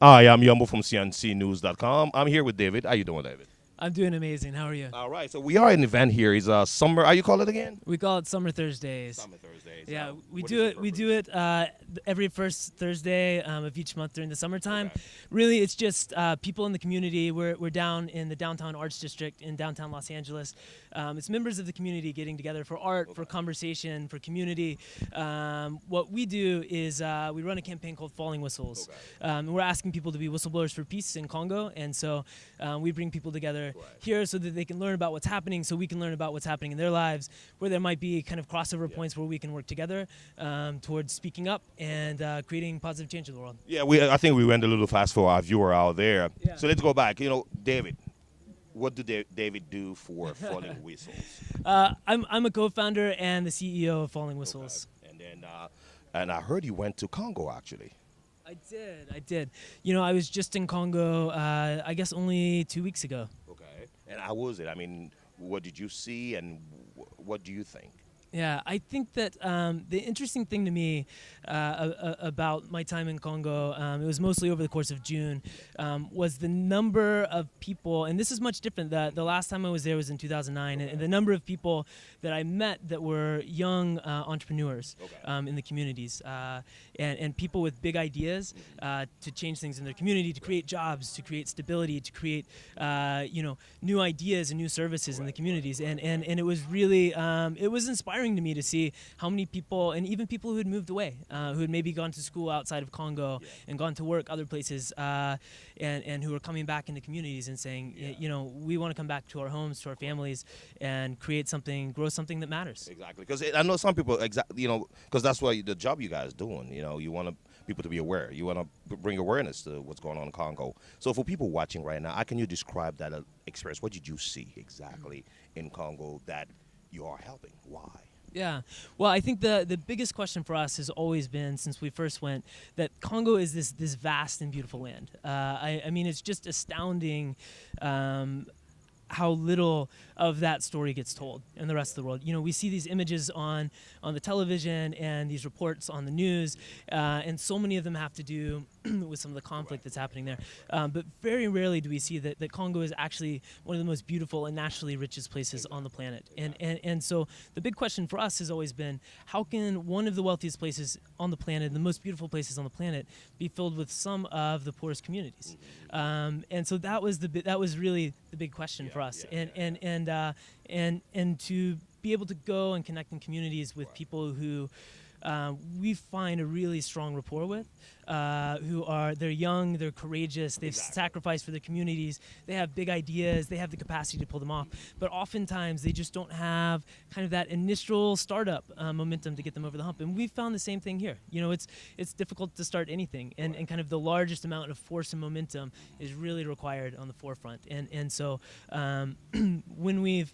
Hi, I'm Yombo from CNCnews.com. I'm here with David. How you doing, David? I'm doing amazing. How are you? All right, so we are at an event here. It's summer. How you call it again? We call it Summer Thursdays. Summer Thursdays. Yeah, we what do is it. the We do it every first Thursday of each month during the summertime. Okay. Really, it's just people in the community. We're down in the downtown arts district in downtown Los Angeles. It's members of the community getting together for art, for conversation, for community. What we do is we run a campaign called Falling Whistles. We're asking people to be whistleblowers for peace in Congo, and so we bring people together here so that they can learn about what's happening, so we can learn about what's happening in their lives, where there might be kind of crossover points where we can work together towards speaking up and creating positive change in the world. Yeah, I think we went a little fast for our viewer out there. Yeah. So let's go back. David, what do David do for Falling Whistles? I'm a co-founder and the CEO of Falling Whistles. And then, and I heard you went to Congo actually. I did. You know, I was just in Congo, I guess only 2 weeks ago. Okay. And how was it? I mean, what did you see, and what do you think? Yeah, I think that the interesting thing to me about my time in Congo, it was mostly over the course of June, was the number of people, and this is much different. The last time I was there was in 2009, and the number of people that I met that were young entrepreneurs in the communities, and people with big ideas to change things in their community, to create jobs, to create stability, to create new ideas and new services in the communities, and it was really it was inspiring to me to see how many people, and even people who had moved away, who had maybe gone to school outside of Congo and gone to work other places, and who were coming back into communities and saying, we want to come back to our homes, to our families, and create something, grow something that matters. Exactly, because I know some people, because that's what the job you guys doing. You want people to be aware. You want to bring awareness to what's going on in Congo. So for people watching right now, how can you describe that experience? What did you see exactly in Congo that you are helping? Why? Yeah, well, I think the biggest question for us has always been, since we first went, that Congo is this vast and beautiful land. I mean, it's just astounding how little of that story gets told in the rest of the world. We see these images on the television and these reports on the news, and so many of them have to do with some of the conflict that's happening there. But very rarely do we see that Congo is actually one of the most beautiful and naturally richest places on the planet. And so the big question for us has always been, how can one of the wealthiest places on the planet, the most beautiful places on the planet, be filled with some of the poorest communities? And so that was really the big question for us. And to be able to go and connect in communities with people who we find a really strong rapport with, they're young, they're courageous, they've sacrificed for their communities, they have big ideas, they have the capacity to pull them off, but oftentimes they just don't have kind of that initial startup momentum to get them over the hump. And we found the same thing here. It's difficult to start anything, and kind of the largest amount of force and momentum is really required on the forefront. And so when we've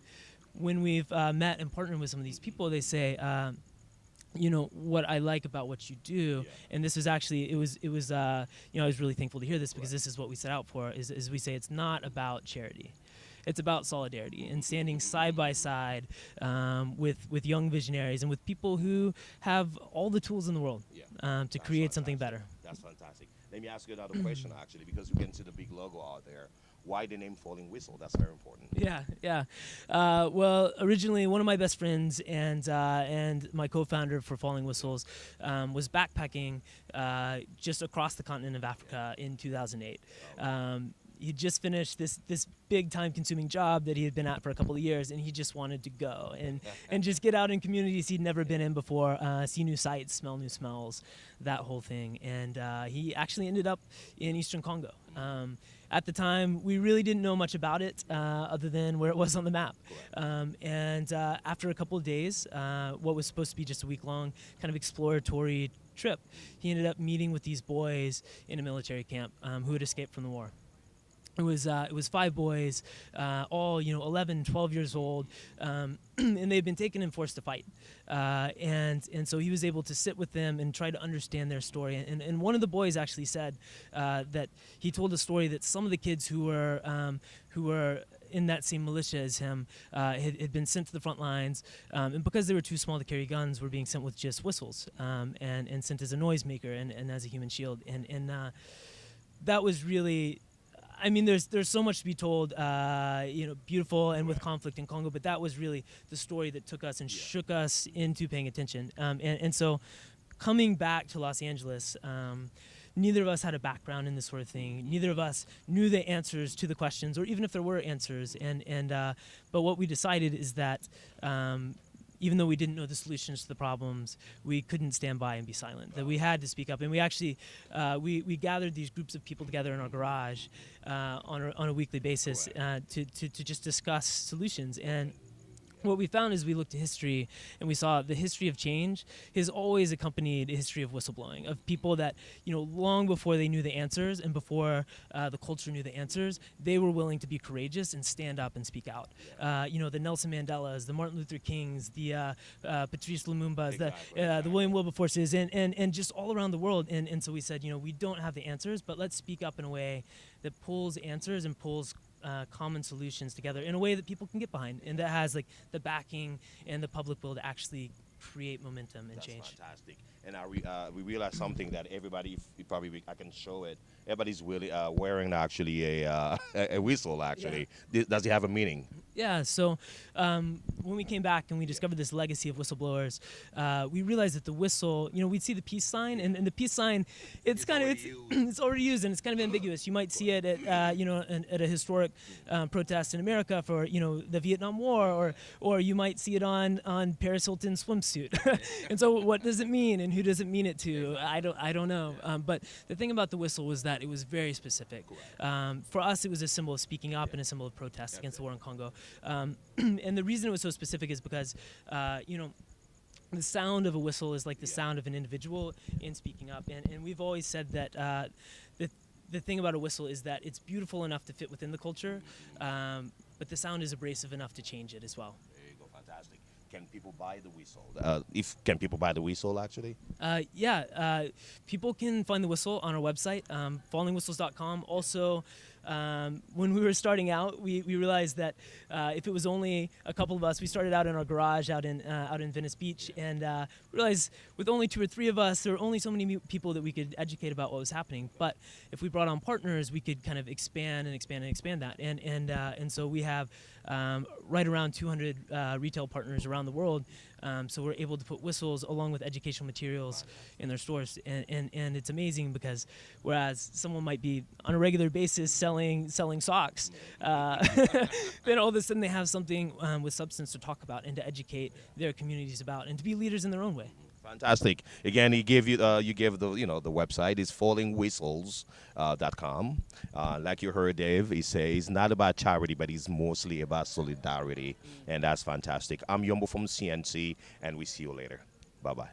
met and partnered with some of these people, they say, what I like about what you do, and this is actually, it was I was really thankful to hear this, because this is what we set out for, is we say it's not about charity. It's about solidarity and standing side by side with young visionaries and with people who have all the tools in the world to create something better. That's fantastic. Let me ask you another question, actually, because we can see the big logo out there. Why the name Falling Whistle? That's very important. Yeah. Well, originally one of my best friends and my co-founder for Falling Whistles was backpacking just across the continent of Africa in 2008. He just finished this big time-consuming job that he had been at for a couple of years, and he just wanted to go and just get out in communities he'd never been in before, see new sights, smell new smells, that whole thing. And he actually ended up in Eastern Congo. At the time, we really didn't know much about it other than where it was on the map. And after a couple of days, what was supposed to be just a week-long kind of exploratory trip, he ended up meeting with these boys in a military camp who had escaped from the war. It was 5 boys, all 11, 12 years old, and they'd been taken and forced to fight. And so he was able to sit with them and try to understand their story. And one of the boys actually said that he told a story that some of the kids who were in that same militia as him had been sent to the front lines, and because they were too small to carry guns, were being sent with just whistles and sent as a noisemaker and as a human shield. And that was really, I mean, there's so much to be told, beautiful and with conflict in Congo, but that was really the story that took us and shook us into paying attention. And so coming back to Los Angeles, neither of us had a background in this sort of thing. Neither of us knew the answers to the questions, or even if there were answers. But what we decided is that even though we didn't know the solutions to the problems, we couldn't stand by and be silent. That we had to speak up, and we actually we gathered these groups of people together in our garage on a weekly basis to just discuss solutions. And what we found is we looked at history and we saw the history of change has always accompanied a history of whistleblowing, of people that, long before they knew the answers and before the culture knew the answers, they were willing to be courageous and stand up and speak out. The Nelson Mandelas, the Martin Luther Kings, the Patrice Lumumbas, the William Wilberforces, and just all around the world. And so we said, we don't have the answers, but let's speak up in a way that pulls answers and pulls common solutions together in a way that people can get behind, and that has like the backing and the public will to actually create momentum and change. That's fantastic. And we realized something that everybody, I can show it. Everybody's really wearing actually a whistle. Actually, does it have a meaning? Yeah. So when we came back and we discovered this legacy of whistleblowers, we realized that the whistle, we'd see the peace sign, and the peace sign, it's already used and it's kind of ambiguous. You might see it at at a historic protest in America for the Vietnam War, or you might see it on Paris Hilton's swimsuit. And so, what does it mean, and who does it mean it to? I don't know. But the thing about the whistle was that it was very specific. For us, it was a symbol of speaking up and a symbol of protest against the war in Congo. And the reason it was so specific is because, the sound of a whistle is like the sound of an individual in speaking up. And we've always said that the thing about a whistle is that it's beautiful enough to fit within the culture, but the sound is abrasive enough to change it as well. There you go, fantastic. Can people buy the whistle? Can people buy the whistle actually? People can find the whistle on our website, fallingwhistles.com. Also, when we were starting out, we realized that if it was only a couple of us, we started out in our garage out in Venice Beach, and realized with only 2 or 3 of us, there were only so many people that we could educate about what was happening. But if we brought on partners, we could kind of expand that. And so we have right around 200 retail partners around the world. So we're able to put whistles along with educational materials in their stores, and it's amazing because whereas someone might be on a regular basis selling socks, then all of a sudden they have something with substance to talk about and to educate their communities about and to be leaders in their own way. Fantastic. Again, you gave the the website is fallingwhistles.com. Like you heard Dave, he says it's not about charity, but it's mostly about solidarity, and that's fantastic. I'm Yombo from CNC, and we see you later. Bye bye.